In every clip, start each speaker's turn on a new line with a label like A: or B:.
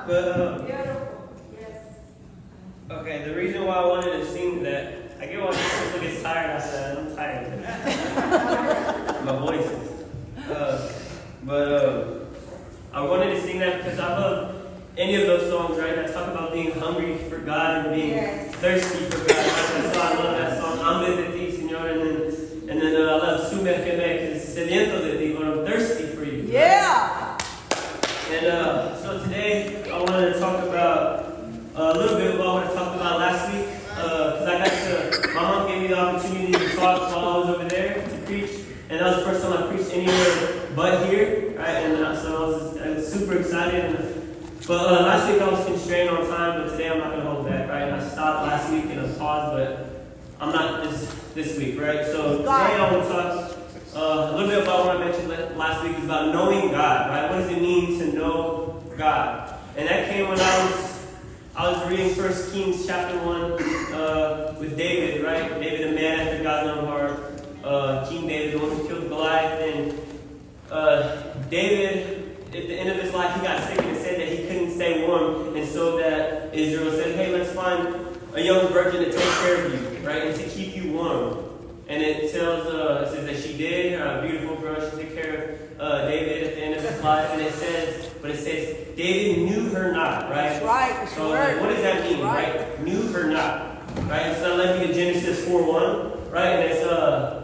A: But, okay, the reason why I wanted to sing that, I get why people get tired. I said, I'm tired. My voice is. I wanted to sing that because I love any of those songs, right? That talk about being hungry for God and being thirsty for God. That's why I love that song, Hambre de ti, Señor. And then I love Sumérgeme because it's sediento de ti, but I'm thirsty for you.
B: Yeah.
A: And so today I wanted to talk about a little bit about what I talked about last week. Because my mom gave me the opportunity to talk while I was over there to preach. And that was the first time I preached anywhere but here, right? And so I was super excited. But last week I was constrained on time, but today I'm not going to hold back, right? And I stopped last week and I paused, but I'm not this week, right? So today I want to talk a little bit about what I mentioned last week is about knowing God, right? What does it mean to know God? And that came when I was reading 1 Kings chapter 1 with David, right? David, a man after God's own heart. King David, the one who killed Goliath. And David, at the end of his life, he got sick and it said that he couldn't stay warm. And so that Israel said, hey, let's find a young virgin to take care of you, right? And to keep you warm. And it says that she did, a beautiful girl, she took care of David at the end of his life. And it says David knew her not, right?
B: That's right.
A: So what does that mean, right? Knew her not, right? So that led me to Genesis 4:1, right? And it's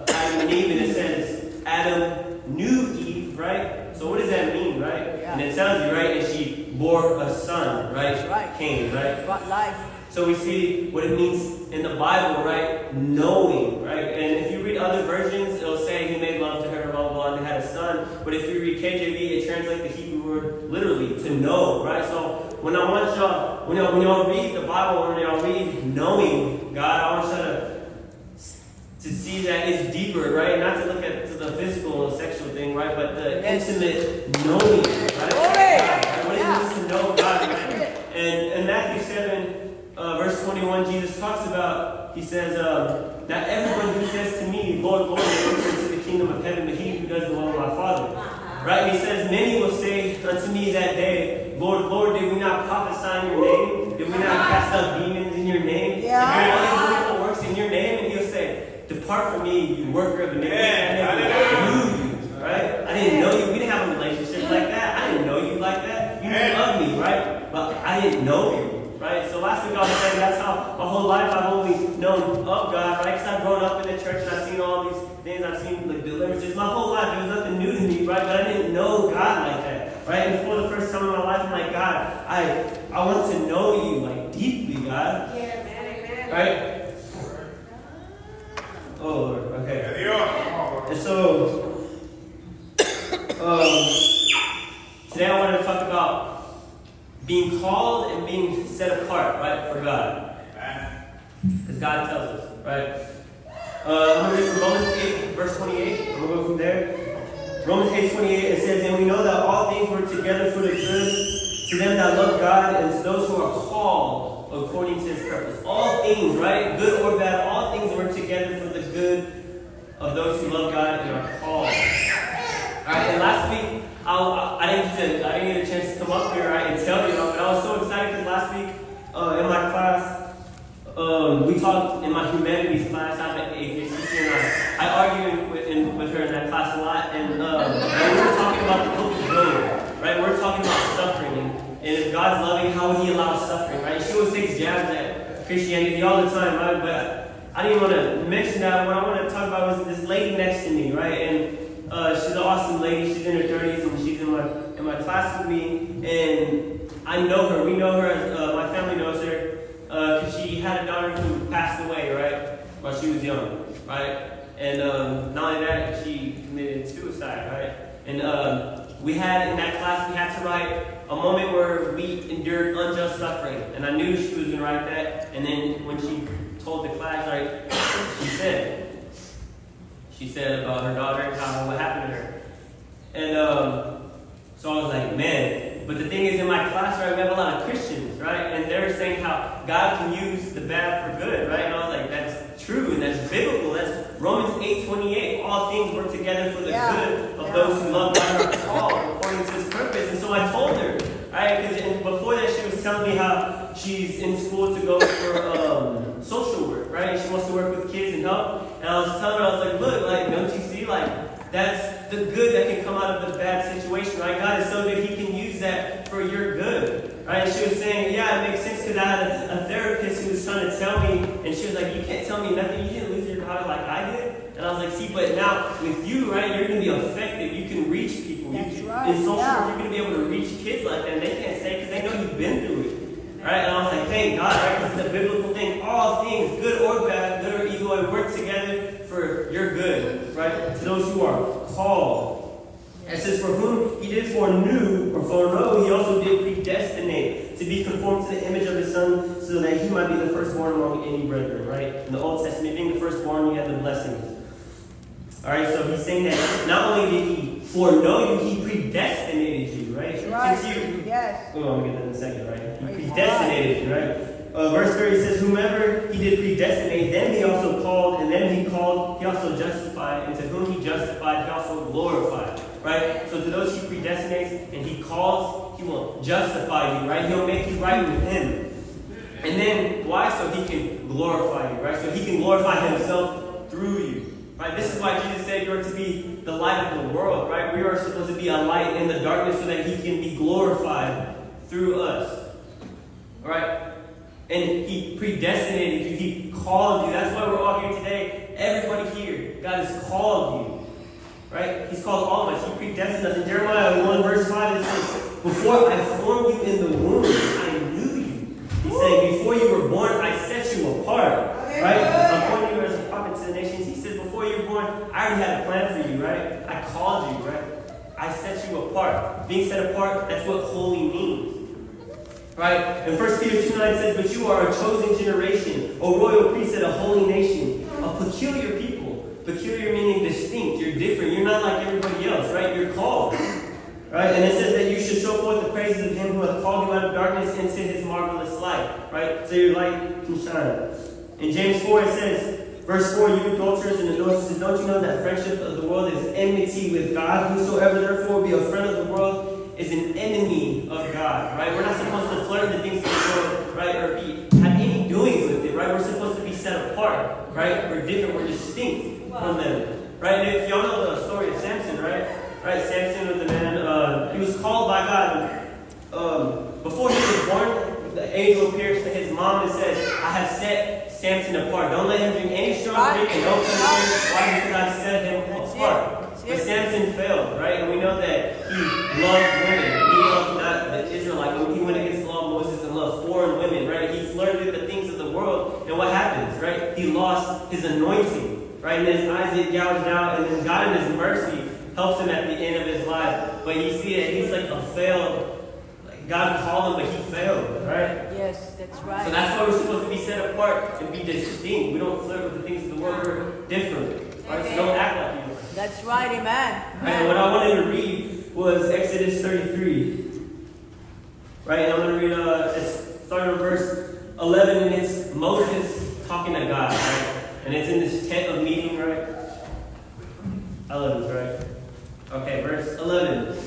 A: Adam and Eve, and it says Adam knew Eve, right? So what does that mean, right? Yeah. And it tells you, right? And she bore a son, right? That's right. Cain, right? Brought life. So we see what it means in the Bible, right? Knowing, right? And if you read other versions, it'll say he made love to her, blah, blah, blah, and they had a son. But if you read KJV, it translates the Hebrew word literally, to know, right? So when I want y'all, when y'all read the Bible, when y'all read knowing God, I want y'all to see that it's deeper, right? Not to look at the physical and sexual thing, right? But the intimate knowing, right? What it means to know God, right? And in Matthew 7, verse 21, Jesus talks about, he says, not everyone who says to me, Lord, Lord, will enter into the kingdom of heaven, but he who does the will of my Father. Right? And he says, many will say unto me that day, Lord, Lord, did we not prophesy in your name? Did we not cast out demons in your name? Did we do all these wonderful works in your name? And he'll say, depart from me, you worker of iniquity. I never knew you, right? I didn't know you. We didn't have a relationship like that. I didn't know you like that. You knew of me, right? But I didn't know you, right? So last week I was saying that's how my whole life I've only known of God, right? Because I've grown up in the church and I've seen all these things. I've seen like deliverances. My whole life, there was nothing new to me, right? But I didn't know God like that, right? And for the first time in my life, I'm like, God, I want to know you, like, deeply, God.
B: Yeah, amen.
A: Right? Oh, Lord, okay. And so, today I wanted to talk about being called and being set apart, right, for God. Because God tells us, right? I'm going to read from Romans 8, verse 28. I'm going to go from there. Romans 8:28, it says, and we know that all things work together for the good to them that love God and to those who are called according to his purpose. All things, right? Good or bad, all things work together for the good of those who love God and are called. Alright, and last week, I didn't get a chance to come up here, right, and tell you, but I was so excited because last week, in my class, we talked in my humanities class. I'm at AJCP, and I argued with her in that class a lot, and we were talking about the book of Job, right? We're talking about suffering, and if God's loving, how he allows suffering, right? She always takes jabs at Christianity all the time, right? But I didn't want to mention that. What I wanted to talk about was this lady next to me, right? And she's an awesome lady. She's in her 30s, and she's in my class with me. And I know her. We know her. My family knows her because she had a daughter who passed away, right, while she was young, right? And not only that, she committed suicide, right? And we had in that class, we had to write a moment where we endured unjust suffering. And I knew she was going to write that. And then when she told the class, right, she said about her daughter and what happened to her. And so I was like, man. But the thing is, in my class, right, we have a lot of Christians, right? And they're saying how God can use the bad for good, right? And I was like, that's true, and that's biblical. That's Romans 8:28. All things work together for the good of those who love God and are called according to his purpose. And so I told her, right, because before that, she was telling her, I was like, look, like, don't you see, like, that's the good that can come out of the bad situation, right? God is so good, He can use that for your good, right? And she was saying, yeah, it makes sense because I had a therapist who was trying to tell me, and she was like, you can't tell me nothing. You didn't lose your daughter like I did. And I was like, see, but now with you, right, you're going to be effective. You can reach people.
B: That's
A: you can,
B: right.
A: In social
B: Yeah.
A: work, you're going to be able to reach kids like that, and they can't say because they know you've been through it, right? And I was like, thank God, right? Because it's a biblical thing. All things, good or bad, good or evil, work together for your good, right? To those who are called. It says, for whom He did foreknew, or foreknow, He also did predestinate to be conformed to the image of His Son, so that He might be the firstborn among any brethren, right? In the Old Testament, being the firstborn, you have the blessings. All right, so He's saying that not only did He foreknow you, He predestinated you, right?
B: Right.
A: Since you,
B: Yes.
A: oh, I'm going to get that in a second, right? He
B: Praise
A: predestinated you, right? Verse 30 says, whomever He did predestinate, then He also called, and then He called, He also justified, and to whom He justified, He also glorified, right? So to those He predestinates and He calls, He will justify you, right? He'll make you right with Him. And then, why? So He can glorify you, right? So He can glorify Himself through you, right? This is why Jesus said you are to be the light of the world, right? We are supposed to be a light in the darkness so that He can be glorified through us, right? And He predestinated you. He called you. That's why we're all here today. Everybody here, God has called you. Right? He's called all of us. He predestined us. In Jeremiah 1 verse 5 it says, before I formed you in the womb, I knew you. He's saying, before you were born, I set you apart. Right? Appointing you as a prophet to the nations. He said, before you were born, I already had a plan for you. Right? I called you. Right? I set you apart. Being set apart, that's what holy means. Right? And 1 Peter 2:9 says, but you are a chosen generation, a royal priesthood, a holy nation, a peculiar people. Peculiar meaning distinct. You're different. You're not like everybody else, right? You're called. Right? And it says that you should show forth the praises of Him who hath called you out of darkness into His marvelous light. Right? So your light can shine. In James 4 it says, verse 4, you adulterers and adulteresses, don't you know that friendship of the world is enmity with God? Whosoever therefore will be a friend of the world is an enemy of God, right? We're not supposed to flirt with the things of the world, right? Or have any doings with it, right? We're supposed to be set apart, right? We're different, we're distinct from them, right? And if y'all know the story of Samson, right? Right? Samson was a man, he was called by God. Before he was born, the angel appears to his mom and says, I have set Samson apart. Don't let him drink any strong drink and don't touch him. Why? Because I've set him apart. But Samson failed, right? And we know that he loved women. He loved not the Israelite. When he went against the law of Moses and loved foreign women, right? He flirted with the things of the world. And what happens, right? He lost his anointing, right? And his eyes get gouged out. And then God in His mercy helps him at the end of his life. But you see that he's like a failed, like God called him, but he failed, right?
B: Yes, that's right.
A: So that's why we're supposed to be set apart and be distinct. We don't flirt with the things of the world. We're different, right? So don't act like you.
B: That's right, amen.
A: And what I wanted to read was Exodus 33. Right? And I'm going to read, it's starting on verse 11, and it's Moses talking to God, right? And it's in this tent of meeting, right? I love this, right? Okay, verse 11.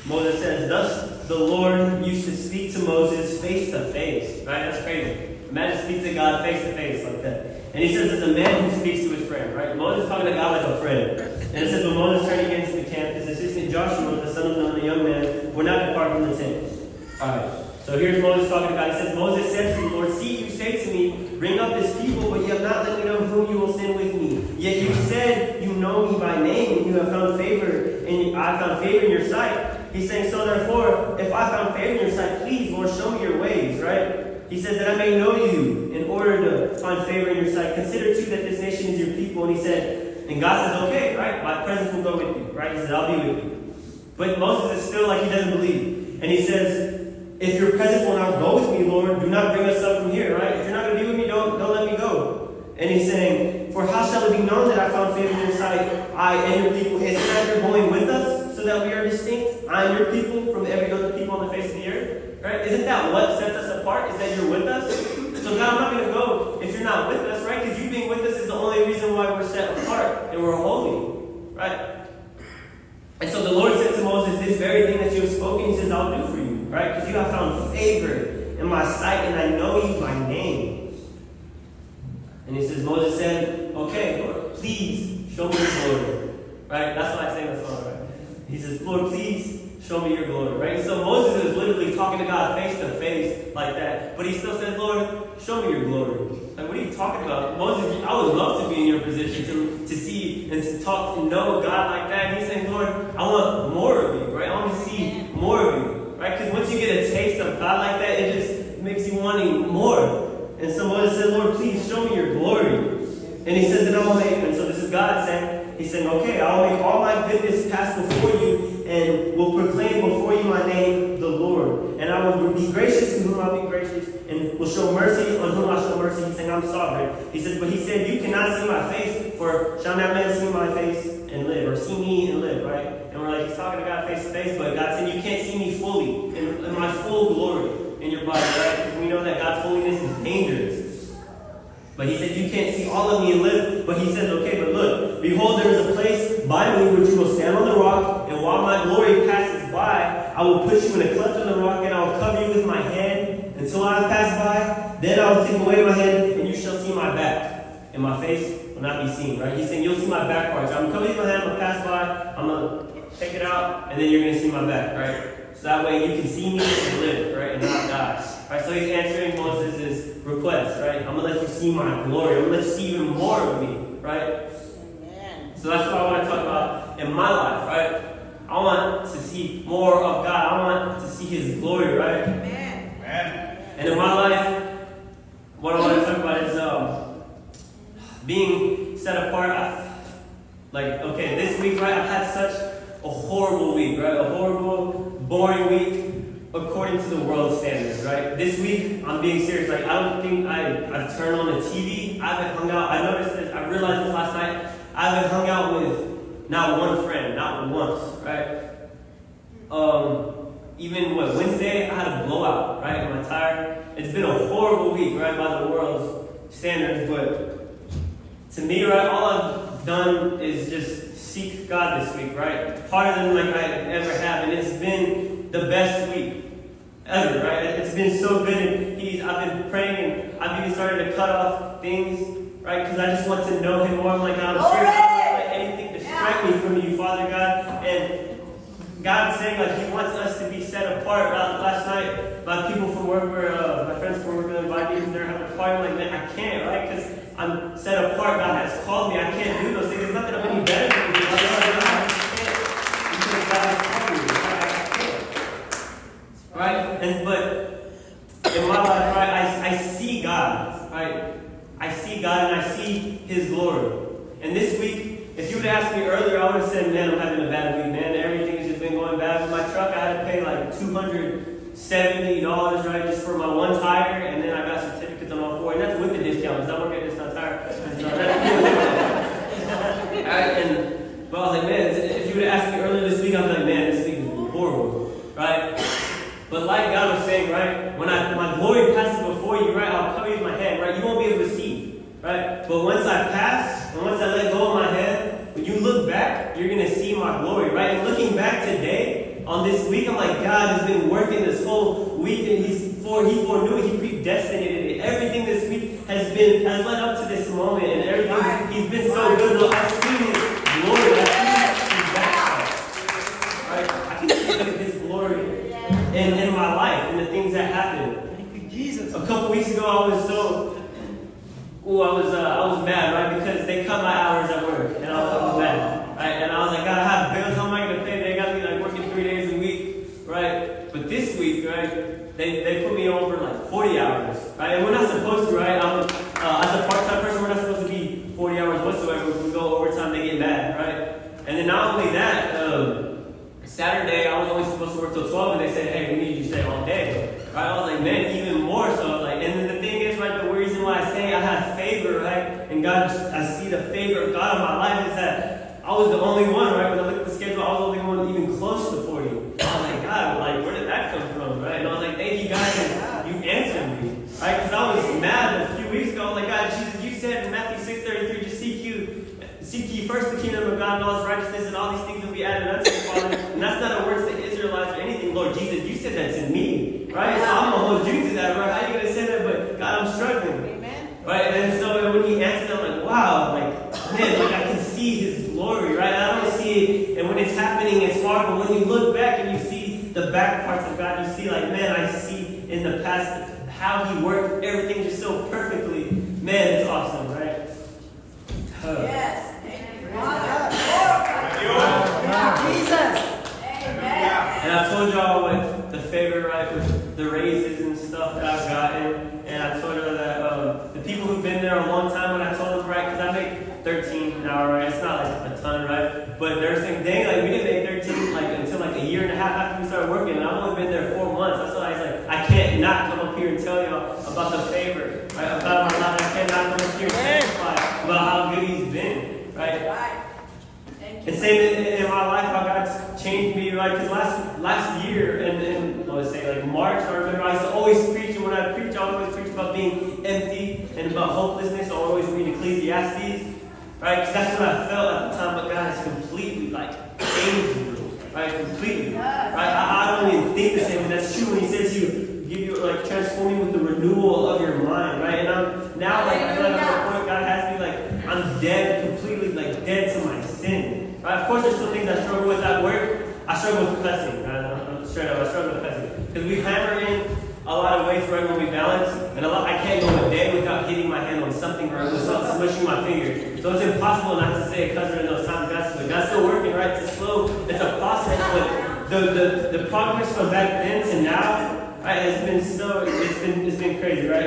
A: Moses says, thus the Lord used to speak to Moses face to face. Right? That's crazy. Imagine speaking to God face to face like that. And he says it's a man who speaks to his friend, right? Moses talking to God like a friend. And it says, when Moses turned again to the camp, his assistant Joshua, the son of Nun, a young man, would not depart from the tent. Alright, so here's Moses talking to God. He says, Moses said to the Lord, see, you say to me, bring up this people, but you have not let me know whom you will send with me. Yet you said you know me by name, and you have found favor, and I found favor in your sight. He's saying, so therefore, if I found favor in your sight, please, Lord, show me your ways, right? He says that I may know you in order to find favor in your sight. Consider too that this nation is your people. And he said, and God says, okay, right? My presence will go with you, right? He says, I'll be with you. But Moses is still like he doesn't believe. And he says, if your presence will not go with me, Lord, do not bring us up from here, right? If you're not going to be with me, don't let me go. And he's saying, for how shall it be known that I found favor in your sight, I and your people? Is it not you're going with us so that we are distinct? I and your people from every other people on the face of the earth? Right? Isn't that what sets us apart? Is that you're with us? So God, I'm not going to go if you're not with us, right? Because you being with us is the only reason why we're set apart and we're holy, right? And so the Lord said to Moses, this very thing that you have spoken, he says, I'll do for you, right? Because you have found favor in my sight and I know you by name. And he says, Moses said, okay, Lord. please show me your glory. Right? That's why I sang that song, right? He says, Lord, please show me your glory. Right? So Moses is literally talking to God face to face like that. But he still says, Lord, show me your glory. Like, what are you talking about? Moses, I would love to be in your position to see and to talk and know God like that. And he's saying, Lord, I want more of you. Right? I want to see more of you. Right? Because once you get a taste of God like that, it just makes you wanting more. And so Moses said, Lord, please show me your glory. And he says, and I will make, and so this is God saying, he's saying, okay, I'll make all my goodness pass before you and will proclaim before you my name, the Lord. And I will be gracious to whom I'll be gracious and will show mercy on whom I show mercy. He's saying, I'm sovereign. He says, but he said, you cannot see my face, for shall not man see my face and live, or see me and live, right? And we're like, he's talking to God face to face, but God said, you can't see me fully in my full glory in your body, right? Because we know that God's holiness is dangerous. But he said, you can't see all of me and live. But he says, okay, but look, behold, there is a place by me which you will stand on the rock, and while my glory passes by, I will put you in a cleft in the rock, and I will cover you with my hand until I pass by. Then I will take away my hand, and you shall see my back, and my face will not be seen, right? He's saying, you'll see my back part. So I'm going to cover you with my hand, I'm going to pass by, I'm going to take it out, and then you're going to see my back, right? So that way you can see me and live, right, and not die. Right, so he's answering Moses' request, right? I'm going to let you see my glory. I'm going to let you see even more of me, right? Amen. So that's what I want to talk about in my life, right? I want to see more of God. I want to see his glory, right? Amen. Amen. And in my life, what I want to talk about is being set apart. Okay, this week, right, I've had such a horrible week, right? A horrible, boring week. According to the world standards, right? This week, I'm being serious. Like, I don't think I've turned on the TV. I haven't hung out. I noticed this. I realized this last night. I haven't hung out with not one friend, not once, right? Even Wednesday, I had a blowout, right? On my tire. It's been a horrible week, right? By the world's standards, but to me, right, all I've done is just seek God this week, right? Harder than I ever have, and it's been the best week ever, right? It's been so good, and I've been praying, and I've even started to cut off things, right? Because I just want to know him more. I'm like, God, I'm serious. I don't let anything distract me from you, Father God. And God's saying, like, he wants us to be set apart. Last night, my people from work my friends from work invited me, and they're having a party. I'm like, man, I can't, right? Because I'm set apart. God has called me. I can't do those things. There's nothing I'm any better than you. I can't. Because God has called me. Right? But in my life, right, I see God, right? I see God and I see his glory. And this week, if you would ask me earlier, I would have said, man, I'm having a bad week, man. Everything has just been going bad with my truck. I had to pay like $270, right, just for my one tire, and then I got certificates on all four, and that's with the discount. I work at Discount Tire. But I was like, man, if you would have asked me earlier this week, I was like, man, this week is horrible, right? But like God was saying, right, when my glory passes before you, right, I'll cover you with my hand, right? You won't be able to see, right? But once I pass, and once I let go of my hand, when you look back, you're going to see my glory, right? And looking back today, on this week, I'm like, God has been working this whole week, and he foreknew it, he predestinated it. Everything this week has led up to this moment, and everything, he's been so good. Look, I've seen his glory, I've seen his backside, right? I can see his glory in my life, and the things that happened. Thank you, Jesus. A couple weeks ago, I was mad, right? Because they cut my hours at work, and I was mad, right? And I was like, God, I have bills, how am I going to pay? They got me like working 3 days a week, right? But this week, right, they put me over like 40 hours, right? And we're not supposed to, right? As a part-time person, we're not supposed to be 40 hours whatsoever. If we go overtime, they get mad, right? And then not only that, Saturday, I was only supposed to work till 12, and they said, hey, we need you to stay all day. Right? I was like, man, even more so. I was like, and then the thing is, right, the reason why I say I have favor, right, and God, I see the favor of God in my life is that I was the only one, right? When I looked at the schedule, I was the only one even close to 40. I was like, God, like, where did that come from, right? And I was like, thank you, guys, you answered me, right? Because I was mad a few weeks ago. I was like, God, Jesus, you said in Matthew 6:33, just seek ye first the kingdom of God and all his righteousness, and all these things will be added unto you, Father. And that's not a word to Israelites or anything. Lord Jesus, you said that to me, right? So I'm going to hold you to that, right? How are you going to say that? But God, I'm struggling. Amen. Right? And so when he answered, I'm like, wow, like, man, like I see His glory, right? I don't see it, and when it's happening, it's hard. But when you look back and you see the back parts of God, you see, like, man, I see in the past how He worked everything just so perfectly. Man, it's awesome, right?
B: Yes. Thank you, Father.
C: Jesus.
B: Amen.
A: And I told y'all what the favor, right, with the raises and stuff that I've gotten. And I told her that the people who've been there a long time, when I told them, right, because I make 13 an hour, right? It's not like a ton, right? But they're saying, dang, like, we didn't make 13 like until like a year and a half after we started working. And I've only been there 4 months. That's why I was like, I can't not come up here and tell y'all about the favor, right? About my life. I cannot come up here and testify about how good He's been, right?
B: Right. Thank you.
A: And same in my life, how God's changed me, right? Because last year, and let's say like March, I remember I used to always preach, and when I preach, I always preach about being empty and about hopelessness. I always read Ecclesiastes, right? Because that's what I felt at the time, but God has completely like changed me, right? Completely, right? I don't even think the same, and that's true when He says give you like transform you with the renewal of your mind, right? And I'm now like I feel like at the point God has me like I'm dead, completely like dead to my sin. Right? Of course, there's some things I struggle with at work. I struggle with cussing. Right? I'm straight up, I struggle with cussing because we hammer in a lot of weights right when we balance, and I can't go a day without hitting my hand on something or without smushing my finger. So it's impossible not to say a cuss in those times. God's still working, right? It's slow. It's a process, but the progress from back then to now, right, it's been crazy, right?